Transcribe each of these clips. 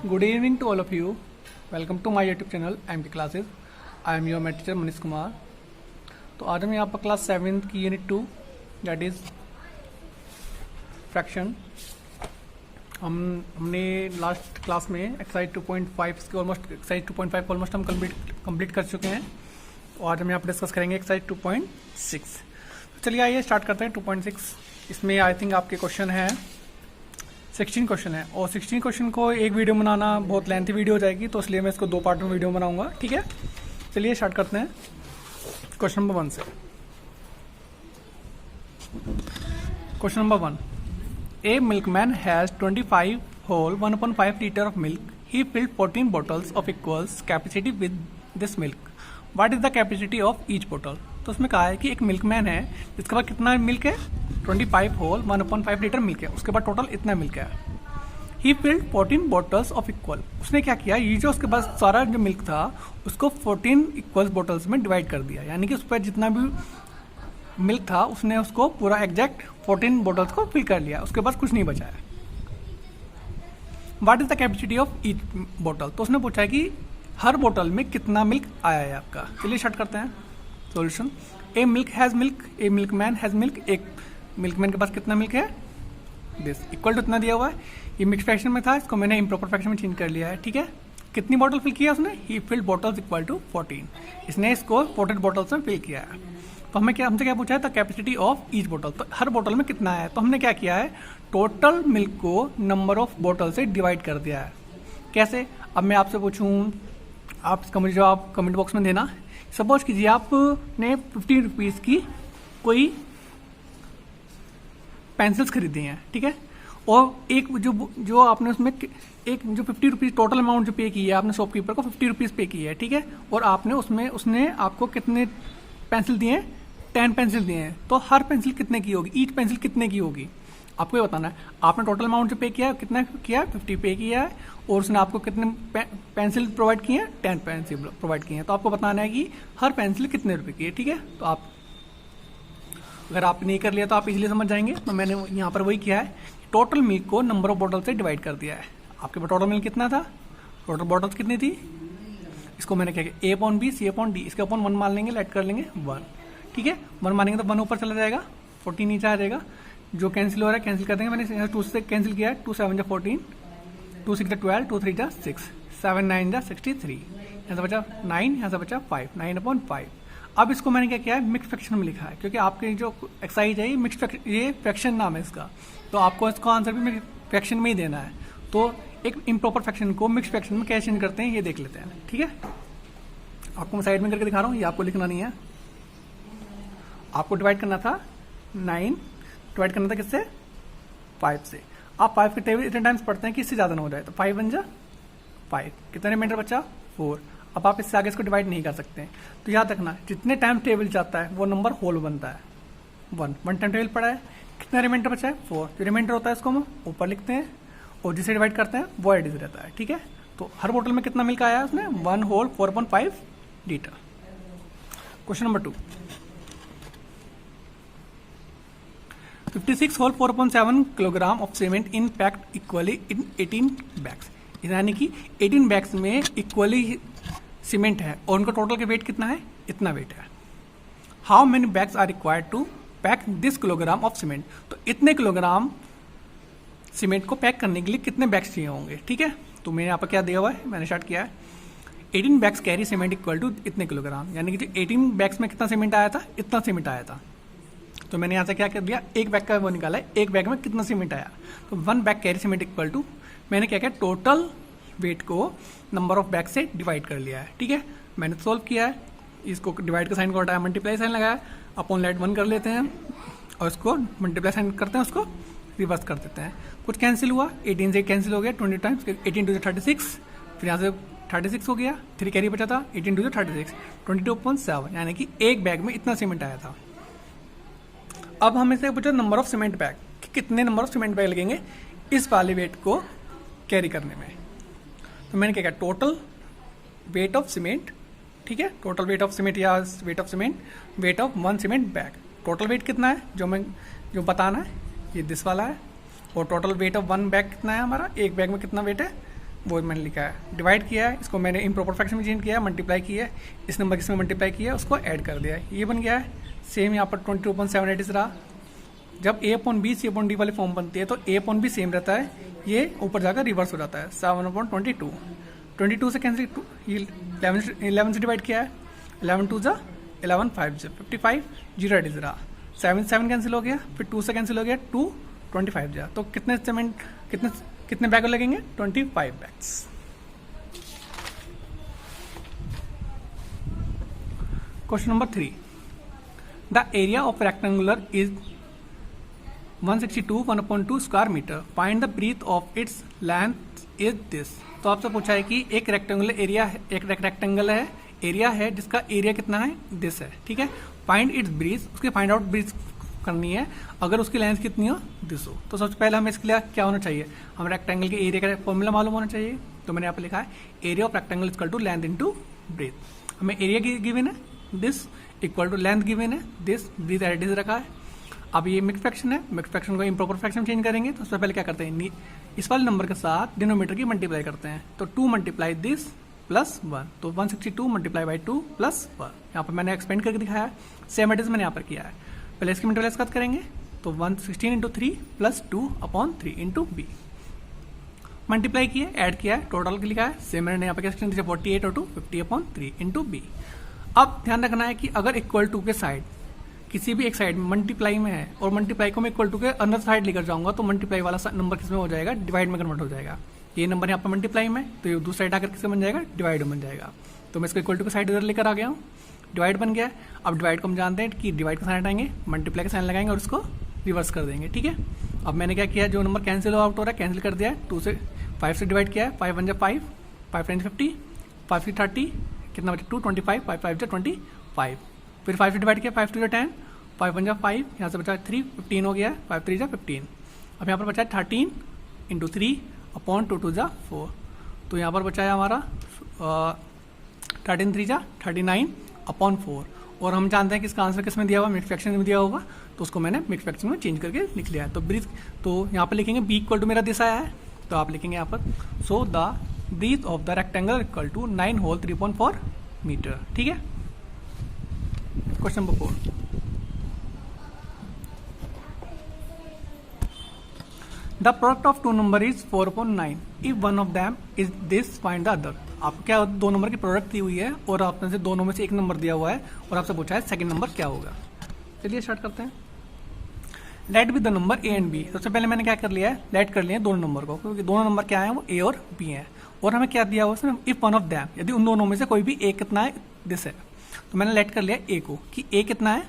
Good evening to all of you. Welcome to my YouTube channel MT Classes. I am your math teacher Manish Kumar. तो आज हम यहाँ पर class 7 की unit 2 that is fraction हमने last class में exercise 2.5 के ऑलमोस्ट एक्सरसाइज 2.5 को ऑलमोस्ट हम कंप्लीट कर चुके हैं. तो आज हम यहाँ पर डिस्कस करेंगे एक्सरसाइज 2.6. तो चलिए आइए स्टार्ट करते हैं 2.6. इसमें आई थिंक आपके क्वेश्चन है 16 क्वेश्चन है और 16 क्वेश्चन को एक वीडियो बनाना बहुत लेंथी वीडियो हो जाएगी, तो इसलिए मैं इसको 2 पार्ट में वीडियो बनाऊंगा. ठीक है, चलिए स्टार्ट करते हैं क्वेश्चन नंबर 1 से. Question number 1. A milkman has 25 whole 1.5 litre of milk. He filled 14 bottles of equals capacity with this milk. What is the capacity of each bottle. तो उसमें कहा है कि एक मिल्कमैन है जिसके पास कितना मिल्क है 25 होल 1.5 लीटर मिल्क है, उसके बाद टोटल इतना मिल्क है. ही फिल्ड 14 बॉटल्स ऑफ इक्वल. उसने क्या किया, ये जो उसके पास सारा जो मिल्क था उसको 14 इक्वल बॉटल्स में डिवाइड कर दिया, यानी कि उस पर जितना भी मिल्क था उसने उसको पूरा एग्जैक्ट 14 बॉटल्स को फिल कर लिया, उसके पास कुछ नहीं बचा है. What is the capacity of each bottle. तो उसने पूछा है कि हर बोतल में कितना मिल्क आया है आपका. चलिए स्टार्ट करते हैं solution. A milk has milk, A milkman has milk. एक मिल्कमैन के पास कितना मिल्क है, दिस इक्वल टू इतना दिया हुआ है. ये मिक्स फ्रैक्शन में था, इसको मैंने इम्प्रॉपर फ्रैक्शन में चेंज कर लिया है. ठीक है, कितनी बॉटल फिल किया उसने, ही फिल्ड बॉटल्स इक्वल टू 14. इसने इसको 14 बॉटल्स में फिल किया है. तो हमसे क्या पूछा है, the capacity of each bottle. तो हर बॉटल में कितना है, तो हमने क्या किया है, टोटल मिल्क को नंबर ऑफ बॉटल से डिवाइड कर दिया है. कैसे, अब मैं आपसे पूछूँ, आप इसका मुझे जवाब कमेंट बॉक्स में देना. सपोज कीजिए आपने 50 रुपीज़ की कोई पेंसिल्स खरीदी हैं, ठीक है, और एक जो आपने उसमें एक जो 50 रुपीज़ टोटल अमाउंट जो पे की है आपने शॉपकीपर को 50 रुपीज़ पे की है. ठीक है, और आपने उसने आपको कितने पेंसिल दिए हैं, 10 पेंसिल दिए हैं. तो हर पेंसिल कितने की होगी, ईच पेंसिल कितने की होगी, आपको ये बताना है. आपने टोटल अमाउंट जो पे किया है कितना किया है, 50 पे किया है, और उसने आपको कितने पेंसिल प्रोवाइड किए हैं, 10 पेंसिल प्रोवाइड किए हैं. तो आपको बताना है कि हर पेंसिल कितने रुपए की है. ठीक है, तो आप अगर आप नहीं कर लिया तो आप इजीली समझ जाएंगे. तो मैंने यहाँ पर वही किया है, टोटल मिल्क को नंबर ऑफ बॉटल से डिवाइड कर दिया है. आपके पास टोटल मिल्क कितना था, टोटल बॉटल्स कितनी थी, इसको मैंने क्या किया, A/B C/D, इसके अपन 1 मान लेंगे, ऐड कर लेंगे 1. ठीक है, 1 मानेंगे तो 1 ऊपर चला जाएगा, 14 नीचे आ जाएगा. जो कैंसिल हो रहा है कैंसिल कर देंगे. मैंने 2 से कैंसिल किया है, 2 7 14, 2 6 12, 2 3 6, 7 9 63. यहाँ से बचा 9, यहाँ से बचा 5, 9/5. अब इसको मैंने क्या किया है, मिक्स फ्रैक्शन में लिखा है, क्योंकि आपके जो एक्सरसाइज है ये फ्रैक्शन नाम है इसका, तो आपको इसका आंसर भी फ्रैक्शन में ही देना है. तो एक इम्प्रॉपर फ्रैक्शन को मिक्स फ्रैक्शन में कैसे चेंज करते हैं ये देख लेते हैं. ठीक है, आपको मैं साइड में करके दिखा रहा हूँ, ये आपको लिखना नहीं है. आपको डिवाइड करना था 9, डिवाइड करना था किससे, 5 से. आप 5 के टेबल इतने टाइम्स पढ़ते हैं कि इससे ज़्यादा ना हो जाए, तो 5 बन जा 5, कितना रिमाइंडर बचा 4. अब आप इससे आगे इसको डिवाइड नहीं कर सकते. तो याद रखना, जितने टाइम टेबल जाता है वो नंबर होल बनता है. 1 टाइम टेबल पड़ा है, कितना रिमाइंडर बचा है 4. जो रिमाइंडर होता है इसको हम ऊपर लिखते हैं और जिसे डिवाइड करते हैं वो एडिज रहता है. ठीक है, तो हर बोतल में कितना मिल्क आया है उसमें, 1 whole 4.5 litre. Question number 2. 56 whole 4.7 kilogram of cement in packed equally in 18 bags. यानी कि 18 बैग्स में इक्वली सीमेंट है और उनका टोटल का वेट कितना है, इतना वेट है. How many bags are required to pack this kilogram of cement. तो इतने किलोग्राम सीमेंट को पैक करने के लिए कितने बैग्स चाहिए होंगे. ठीक है, तो मैंने यहाँ पर क्या दिया हुआ है, मैंने स्टार्ट किया है 18 bags carry cement equal to इतने किलोग्राम, यानी कि जो 18 बैग्स में कितना सीमेंट आया था, इतना सीमेंट आया था. तो मैंने यहाँ से क्या कर दिया, एक बैग का वो निकाला है, एक बैग में कितना सीमेंट आया. तो 1 bag carry cement equal to, मैंने क्या किया, टोटल वेट को नंबर ऑफ बैग से डिवाइड कर लिया है. ठीक है, मैंने सोल्व किया है, इसको डिवाइड का साइन को हटाया, मल्टीप्लाई साइन लगाया, अपॉन लेट 1 कर लेते हैं और इसको मल्टीप्लाई साइन करते हैं, उसको रिवर्स कर देते हैं. कुछ कैंसिल हुआ, 18 से कैंसिल हो गया 20 टाइम्स, 18 2 36, फिर यहाँ से 36 हो गया, 3 कैरी बचा था, 18 2 36, 22.7, यानी कि एक बैग में इतना सीमेंट आया था. अब हमें से पूछा नंबर ऑफ सीमेंट बैग, कि कितने नंबर ऑफ सीमेंट बैग लगेंगे इस वाले वेट को कैरी करने में. तो मैंने क्या किया, टोटल वेट ऑफ सीमेंट. ठीक है, टोटल वेट ऑफ सीमेंट या weight of cement, weight of 1 cement bag. Total weight कितना है जो बताना है, ये दिस वाला है. और टोटल वेट ऑफ 1 बैग कितना है हमारा, एक बैग में कितना वेट है, वो मैंने लिखा है, डिवाइड किया है, इसको मैंने इम्प्रॉपर फ्रैक्शन में चेंज किया है, मल्टीप्लाई किया है, इस नंबर जिसमें मल्टीप्लाई किया है उसको ऐड कर दिया है, ये बन गया है। सेम यहाँ पर 22.78 रहा। जब a upon B C upon D वाली फॉर्म बनती है तो a अपॉन बी सेम रहता है, ये ऊपर जाकर रिवर्स हो जाता है 7/22। 22 से कैंसिल 11 से डिवाइड किया है, 11 2 जा 11 5 जा 55, 0 एट रहा, 7 कैंसिल हो गया, फिर 2 से कैंसिल हो गया 2 25 जा, तो कितने सेमेंट कितने बैग लगेंगे 25 bags. Question number 3, the area of rectangular is 162 1/2 square metre, find the breadth of its length is this. तो आपसे पूछा है कि एक रेक्टेंगुलर एरिया है, एक रेक्टेंगल है, एरिया है जिसका एरिया कितना है, दिस है, ठीक है। फाइंड इट्स ब्रीथ, उसकी फाइंड आउट ब्रीथ करनी है अगर उसकी लेंथ कितनी हो, दिस हो। तो सबसे पहले हमें इसके लिए क्या होना चाहिए, हमें रेक्टेंगल के एरिया का फॉर्मूला मालूम होना चाहिए। तो मैंने यहाँ पर लिखा है area of rectangle equal to length into breadth. हमें एरिया गिवन है, this equal to length given है, this, breadth as it is रखा है। अब ये मिक्स फ्रैक्शन है, मिक्स फ्रैक्शन को इम्प्रॉपर फ्रैक्शन चेंज करेंगे। तो सबसे पहले क्या करते हैं, इस वाले नंबर के साथ डिनोमीटर की मल्टीप्लाई करते हैं। तो 2 मल्टीप्लाई दिस प्लस 1, तो 162 मल्टीप्लाई बाई 2 प्लस 1। यहाँ पर मैंने एक्सपेंड करके दिखाया है, सेम एट इज मैंने यहाँ पर किया है। पहले इसकी मल्टीप्लाई के साथ करेंगे तो 116 into 3 plus 2/3 into B. Multiply किया, ऐड किया है, टोटल लिखा है, सेम मैंने यहाँ पर क्या 48 और 2 50/3 इंटू बी। अब ध्यान रखना है कि अगर इक्वल टू के साइड किसी भी एक साइड में मल्टीप्लाई में है और मल्टीप्लाई को मैं इक्वल टू के अंदर साइड लेकर जाऊंगा तो मल्टीप्लाई वाला नंबर किसमें हो जाएगा, डिवाइड में कन्वर्ट हो जाएगा। ये नंबर यहाँ पर मल्टीप्लाई में, तो ये दूसरी साइड आकर किसमें बन जाएगा, डिवाइड में बन जाएगा। तो मैं इसको इक्वल टू के साइड इधर लेकर आ गया हूँ, डिवाइड बन गया। अब डिवाइड को हम जानते हैं कि डिवाइड का साइन हटाएंगे, मल्टीप्लाई का साइन लगाएंगे और उसको रिवर्स कर देंगे, ठीक है। अब मैंने क्या किया, जो नंबर कैंसिल आउट हो रहा है कैंसिल कर दिया है, 2 से 5 से डिवाइड किया है, 5 1 5, 5 10 50, 5 3 30, कितना बचा 2 25, 5 5 25, फिर 5 से डिवाइड किया, 5 2 10, 5 1 5, यहाँ से बचा 3 15 हो गया है, 5 3 15। अब यहाँ पर बचा 13 इंटू 3/2 2 4, तो यहाँ पर बचा है हमारा 13 3 39/4। और हम जानते हैं कि इसका आंसर किस में दिया हुआ, मिक्स फ्रैक्शन में दिया होगा, तो उसको मैंने मिक्स फ्रैक्शन में चेंज करके लिख लिया है। तो ब्रीथ, तो यहाँ पर लिखेंगे बी इक्वल टू मेरा दिस आया है, तो आप लिखेंगे यहाँ पर so the breadth of the rectangle equal to 9 whole 3.4 metre, ठीक है। Question number 4, the product of two number is 4/9, if one of them is this find the other. आपको क्या दो नंबर की प्रोडक्ट दी हुई है और आपने से दोनों में से एक नंबर दिया हुआ है और आपसे पूछा है सेकंड नंबर क्या होगा। चलिए स्टार्ट करते हैं। Let be the number A and B. सबसे पहले मैंने क्या कर लिया है, लेट कर लिया दोनों नंबर को, क्योंकि दोनों नंबर क्या है वो ए और बी है। और हमें क्या दिया हुआ है, इफ वन ऑफ दैम, यदि उन दोनों में से कोई भी ए कितना है, दिस है। तो मैंने लेट कर लिया ए को कि ए कितना है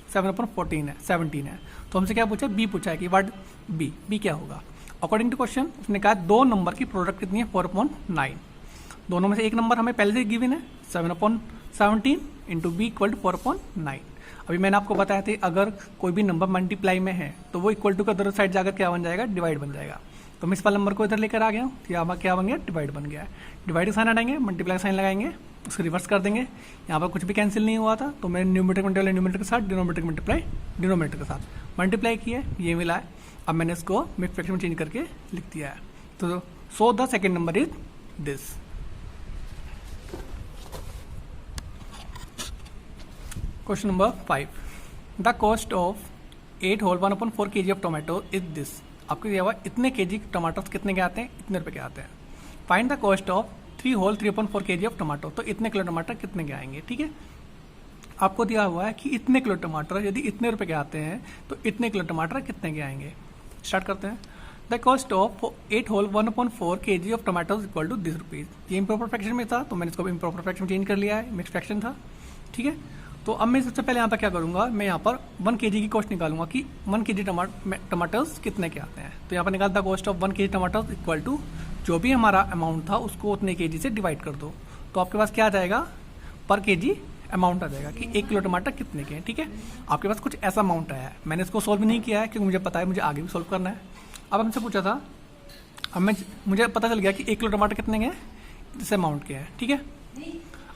7/14 है, 17 है। तो हमसे क्या पूछा, बी पूछा है कि व्हाट बी क्या होगा। अकॉर्डिंग टू क्वेश्चन उसने कहा दो नंबर की प्रोडक्ट कितनी है 4/9। दोनों में से एक नंबर हमें पहले से गिवन है 7/17 इंटू बी इक्वल टू 4/9। अभी मैंने आपको बताया था अगर कोई भी नंबर मल्टीप्लाई में है तो वो इक्वल टू का अदर साइड जाकर क्या बन जाएगा, डिवाइड बन जाएगा। तो मैं इस वाले नंबर को इधर लेकर आ गया हूँ, यहाँ क्या बन गया, डिवाइड बन गया। डिवाइड का साइन हटाएंगे, मल्टीप्लाई का साइन लगाएंगे, उसको रिवर्स कर देंगे। यहाँ पर कुछ भी कैंसिल नहीं हुआ था तो मैंने न्यूमरेटर के साथ डिनोमिनेटर के साथ मल्टीप्लाई किया है, ये मिला है। अब मैंने इसको मिक्स फ्रैक्शन में चेंज करके लिख दिया है। तो so the second number is this. Question number 5, the cost of 8 whole 1/4 kg of tomato is this. आपको दिया हुआ इतने केजी टमाटोस कितने के आते हैं, इतने रुपए के आते हैं। Find the cost of 3 whole 3/4 kg of tomato, तो इतने किलो टमाटर कितने के आएंगे, ठीक है। आपको दिया हुआ है कि इतने किलो टमाटर यदि इतने रुपए के आते हैं तो इतने किलो टमाटर कितने के आएंगे। स्टार्ट करते हैं। The cost of 8 whole 1/4 kg of tomatoes equal to this rupees. ये इम्प्रॉपर फ्रैक्शन में था तो मैंने इसको इम्प्रॉपर फ्रैक्शन चेंज कर लिया है, मिक्स फ्रैक्शन था, ठीक है। तो अब मैं सबसे पहले यहाँ पर क्या करूँगा, मैं यहाँ पर 1 kg की कॉस्ट निकालूंगा कि 1 kg टमाटर्स कितने के आते हैं। तो यहाँ पर निकालता cost of 1 kg tomatoes equal to जो भी हमारा अमाउंट था उसको उतने kg से डिवाइड कर दो। तो आपके पास क्या आ जाएगा, पर kg अमाउंट आ जाएगा कि 1 किलो टमाटर कितने के हैं, ठीक है। आपके पास कुछ ऐसा अमाउंट आया है, मैंने इसको सॉल्व नहीं किया है क्योंकि मुझे पता है मुझे आगे भी सॉल्व करना है। अब हमसे पूछा था, अब मुझे पता चल गया कि 1 किलो टमाटर कितने के हैं, इस अमाउंट के हैं, ठीक है।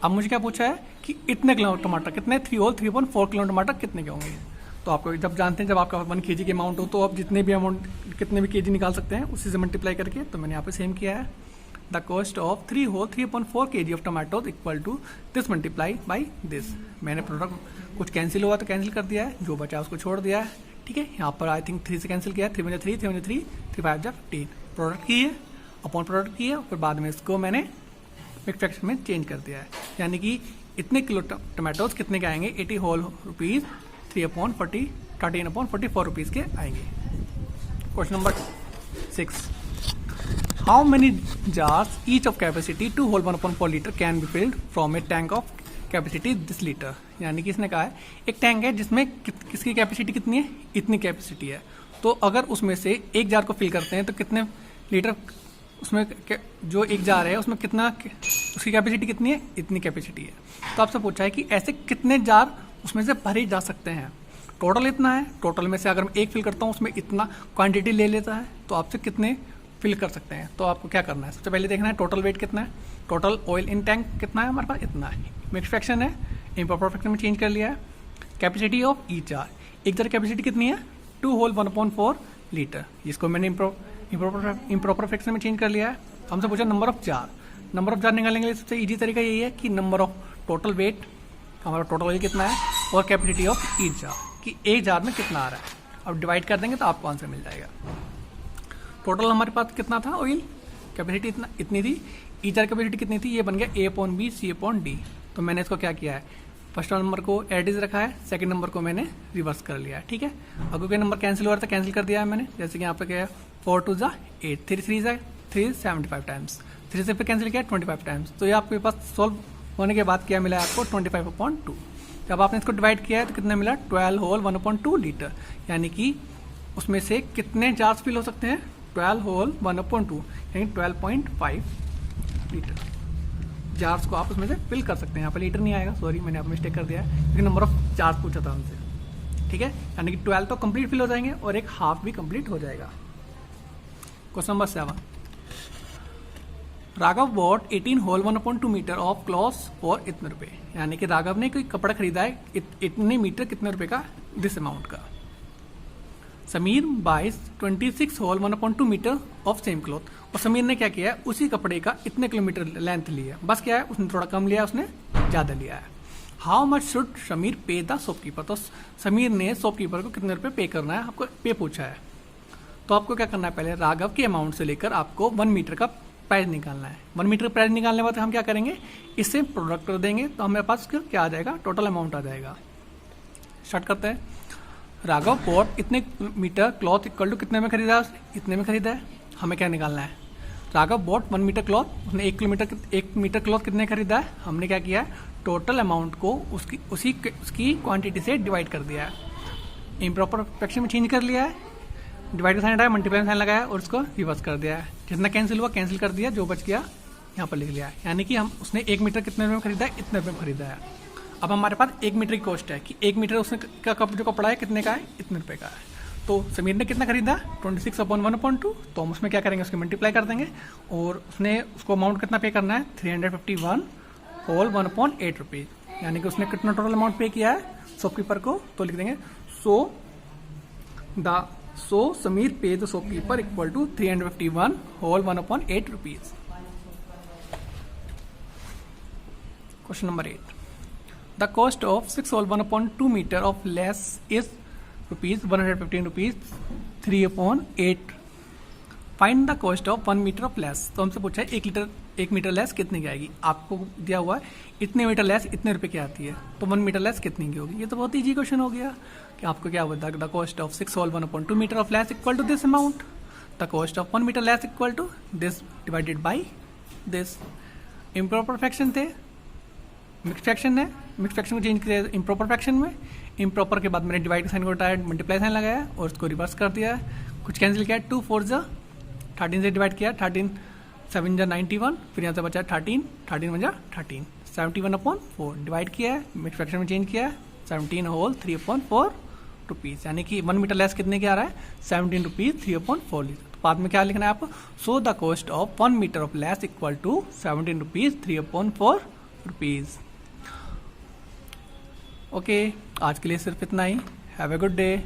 अब मुझे क्या पूछा है कि इतने किलो टमाटर कितने, 3 होल 3/4 किलो टमाटर कितने के होंगे। तो आपको जब जानते हैं जब आपका 1 kg के अमाउंट हो तो आप जितने भी अमाउंट कितने भी kg निकाल सकते हैं उसी से मल्टीप्लाई करके। तो मैंने यहाँ पे सेम किया है, the cost of 3 whole 3.4 kg of tomatoes equal to this multiply by this. मैंने प्रोडक्ट कुछ कैंसिल हुआ तो कैंसिल कर दिया है, जो बचा उसको छोड़ दिया है, ठीक है। यहाँ पर आई थिंक 3 से कैंसिल किया है, 3 3 3 3 3 5 15 प्रोडक्ट की है अपॉन प्रोडक्ट की है, फिर बाद में इसको मैंने मिक्स फ्रैक्शन में चेंज कर दिया है, यानी कि इतने किलो टमाटोज कितने के आएंगे 80 होल रुपीज़ 3/40 13/44 रुपीज़ के आएंगे। Question number 6, how many jars each of capacity 2 whole 1/4 litre can be filled from a tank of capacity this litre. यानी कि इसने कहा है एक टैंक है जिसमें किसकी कैपेसिटी कितनी है, इतनी कैपेसिटी है, तो अगर उसमें से एक जार को फिल करते हैं तो कितने लीटर उसमें जो एक जार है उसमें कितना उसकी कैपेसिटी कितनी है, इतनी कैपेसिटी है। तो आपसे पूछा है कि ऐसे कितने जार उसमें से भरे जा सकते हैं। टोटल इतना है, टोटल में से अगर मैं एक फिल करता हूँ उसमें इतना क्वांटिटी ले लेता है, तो आपसे कितने फिल कर सकते हैं। तो आपको क्या करना है, सबसे पहले देखना है टोटल वेट कितना है, टोटल ऑयल इन टैंक कितना है हमारे पास, इतना है। मिक्स फ्रैक्शन है, इम्प्रॉपर फ्रैक्शन में चेंज कर लिया है। कैपेसिटी ऑफ ईच जार, एक जार कैपेसिटी कितनी है 2 होल 1/4 लीटर, जिसको मैंने इम्प्रॉपर फ्रैक्शन में चेंज कर लिया है। हमसे पूछा number of jar, number of jar निकालने के लिए सबसे इजी तरीका यही है कि नंबर ऑफ टोटल वेट, हमारा टोटल ऑयल कितना है, और कैपेसिटी ऑफ ईच जार कि एक जार में कितना आ रहा है। अब डिवाइड कर देंगे तो आपको आंसर मिल जाएगा। टोटल हमारे पास कितना था ऑयल, कैपेसिटी इतनी थी, ईच जार कैपेसिटी कितनी थी, ये बन गया A/B C/D। तो मैंने इसको क्या किया है, फर्स्ट नंबर को एज इज रखा है, सेकंड नंबर को मैंने रिवर्स कर लिया है, ठीक है। अगर कोई नंबर कैंसिल हो रहा था कैंसिल कर दिया है मैंने, जैसे कि यहाँ पे क्या है 4 2 8, 3 3 3 75 टाइम्स, 3 से फिर कैंसिल किया 25 टाइम्स। तो ये आपके पास सॉल्व होने के बाद क्या मिला आपको 25/2। जब आपने इसको डिवाइड किया है तो कितना मिला 12 होल 1/2 लीटर, यानी कि उसमें से कितने जार्स फिल हो सकते हैं 12 होल 1/2 यानी 12.5 लीटर जार्स को आप उसमें से फिल कर सकते हैं। यहाँ पर लीटर नहीं आएगा, सॉरी मैंने आप मिस्टेक कर दिया है, क्योंकि नंबर ऑफ जार्स पूछा था हमसे, ठीक है। यानी कि 12 तो कंप्लीट फिल हो जाएंगे और एक हाफ भी कंप्लीट हो जाएगा। Question number 7, Raghav bought 18 whole 1/2 metre of cloth for इतने रुपए। यानी कि राघव ने कोई कपड़ा खरीदा है इतने मीटर कितने रुपए का, दिस अमाउंट का। Sameer buys 26 whole 1/2 metre of same cloth, और समीर ने क्या किया है उसी कपड़े का इतने किलोमीटर लेंथ लिया, बस क्या है उसने थोड़ा कम लिया, उसने ज़्यादा लिया है। How much should Sameer pay the shopkeeper, तो समीर ने शॉपकीपर को कितने रुपए पे करना है, आपको पे पूछा है। तो आपको क्या करना है, पहले राघव के अमाउंट से लेकर आपको 1 मीटर का प्राइस निकालना है। 1 मीटर प्राइस निकालने के बाद हम क्या करेंगे, इससे प्रोडक्ट कर देंगे तो हमारे पास क्या आ जाएगा, टोटल अमाउंट आ जाएगा। स्टार्ट करते हैं। राघव बॉट इतने मीटर क्लॉथ इक्वल टू कितने में खरीदा है, इतने में खरीदा है। हमें क्या निकालना है, राघव बॉट 1 मीटर क्लॉथ, उसने 1 मीटर क्लॉथ कितने खरीदा है, हमने क्या किया है टोटल अमाउंट को उसकी क्वांटिटी से डिवाइड कर दिया है। इम्प्रॉपर फ्रैक्शन में चेंज कर लिया है, डिवाइड का साइन हटाया, मल्टीप्लाई का साइन लगाया और उसको रिवर्स कर दिया है। जितना कैंसिल हुआ कैंसिल कर दिया, जो बच गया यहाँ पर लिख लिया है। यानी कि हम उसने 1 मीटर कितने रुपये में खरीदा है, इतने रुपये में खरीदा है। अब हमारे पास 1 मीटर की कॉस्ट है कि 1 मीटर उसने जो कपड़ा है कितने का है, इतने रुपये का है। तो समीर ने कितना खरीदा 26/1/2, तो हम उसमें क्या करेंगे उसके मल्टीप्लाई कर देंगे, और उसने उसको अमाउंट कितना पे करना है 351 होल 1/8 रुपीज़। यानी कि उसने कितना टोटल अमाउंट पे किया है शॉपकीपर को, तो लिख देंगे so Sameer pay the shopkeeper equal to 351 whole 1/8 rupees. Question number 8, the cost of 6 whole 1/2 metre of lace is ₹115 3/8। Find the cost of 1 metre of lace. तो हमसे पूछा है 1 मीटर लेस कितने की आएगी, आपको दिया हुआ है इतने मीटर लेस इतने रुपए की आती है, तो 1 मीटर लेस कितने की होगी। ये तो बहुत ईजी क्वेश्चन हो गया कि आपको क्या होता है, the cost of 6 whole 1/2 metre of lace equal to this amount, the cost of 1 metre lace equal to this divided by this. Improper fraction थे, मिक्स फ्रैक्शन है, मिक्स फ्रैक्शन को चेंज किया इम्प्रॉपर फ्रैक्शन में। Improper के बाद मैंने divide का sign को हटाया, मल्टीप्लाई साइन लगाया और उसको रिवर्स कर दिया, कुछ कैंसिल किया, 2 4 जा 13 से डिवाइड किया, 13 7 जा 91, फिर यहाँ से बचा 13 13 1 जा 13 71/4 डिवाइड किया है, मिक्स फ्रैक्शन में चेंज किया है 17 होल 3/4 रुपीज़। यानी कि 1 मीटर लेस कितने के आ रहा है 17 रुपीज़ 3/4 लीटर। तो बाद में क्या लिखना है आपको, so the cost of 1 metre of lace equal to 17 rupees 3/4 rupees. Okay, आज के लिए सिर्फ इतना ही। Have a good day.